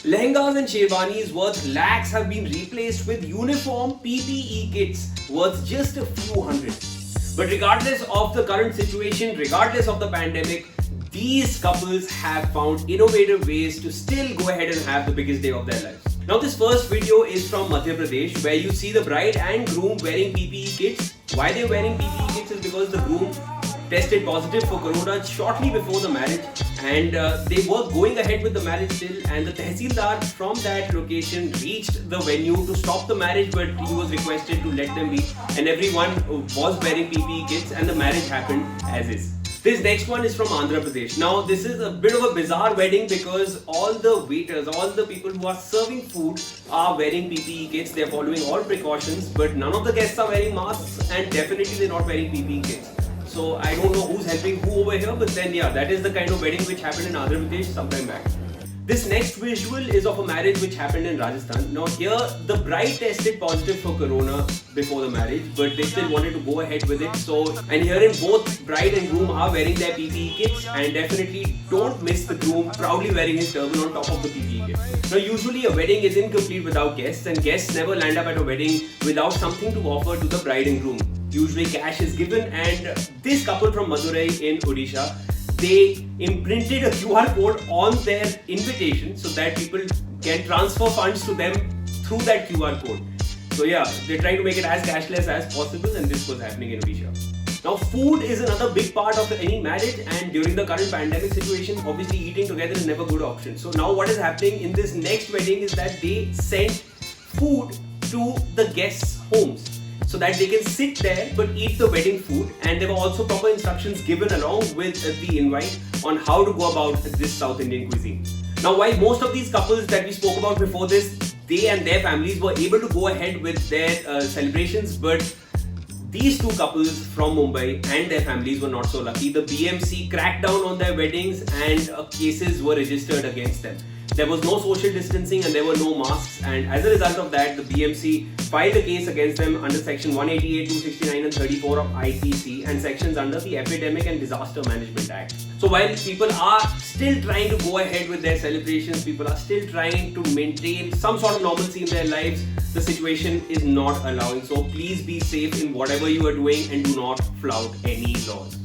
Lehengas and sherwanis worth lakhs have been replaced with uniform PPE kits worth just a few hundred. But regardless of the current situation, regardless of the pandemic, these couples have found innovative ways to still go ahead and have the biggest day of their lives. Now this first video is from Madhya Pradesh, where you see the bride and groom wearing PPE kits. Why they're wearing PPE kits is because the groom tested positive for corona shortly before the marriage, and they were going ahead with the marriage still, and the Tehsildar from that location reached the venue to stop the marriage, but he was requested to let them be, and everyone was wearing PPE kits and the marriage happened as is. This next one is from Andhra Pradesh. Now this is a bit of a bizarre wedding because all the waiters, all the people who are serving food are wearing PPE kits. They're following all precautions, but none of the guests are wearing masks, and definitely they're not wearing PPE kits. So I don't know who's helping who over here, but then yeah, that is the kind of wedding which happened in Andhra Pradesh sometime back. This next visual is of a marriage which happened in Rajasthan. Now here, the bride tested positive for corona before the marriage, but they still wanted to go ahead with it. So, and herein both bride and groom are wearing their PPE kits, and definitely don't miss the groom proudly wearing his turban on top of the PPE kit. Now usually a wedding is incomplete without guests, and guests never land up at a wedding without something to offer to the bride and groom. Usually cash is given, and this couple from Madurai in Odisha, they imprinted a QR code on their invitation so that people can transfer funds to them through that QR code. So yeah, they're trying to make it as cashless as possible, and this was happening in Odisha. Now food is another big part of any marriage, and during the current pandemic situation, obviously eating together is never a good option. So now what is happening in this next wedding is that they sent food to the guests' homes, so that they can sit there but eat the wedding food, and there were also proper instructions given along with the invite on how to go about this South Indian cuisine. Now while most of these couples that we spoke about before this, they and their families were able to go ahead with their celebrations, but these two couples from Mumbai and their families were not so lucky. The BMC cracked down on their weddings, and cases were registered against them. There was no social distancing and there were no masks, and as a result of that, the BMC filed a case against them under section 188, 269 and 34 of IPC, and sections under the Epidemic and Disaster Management Act. So while people are still trying to go ahead with their celebrations, people are still trying to maintain some sort of normalcy in their lives, the situation is not allowing. So please be safe in whatever you are doing and do not flout any laws.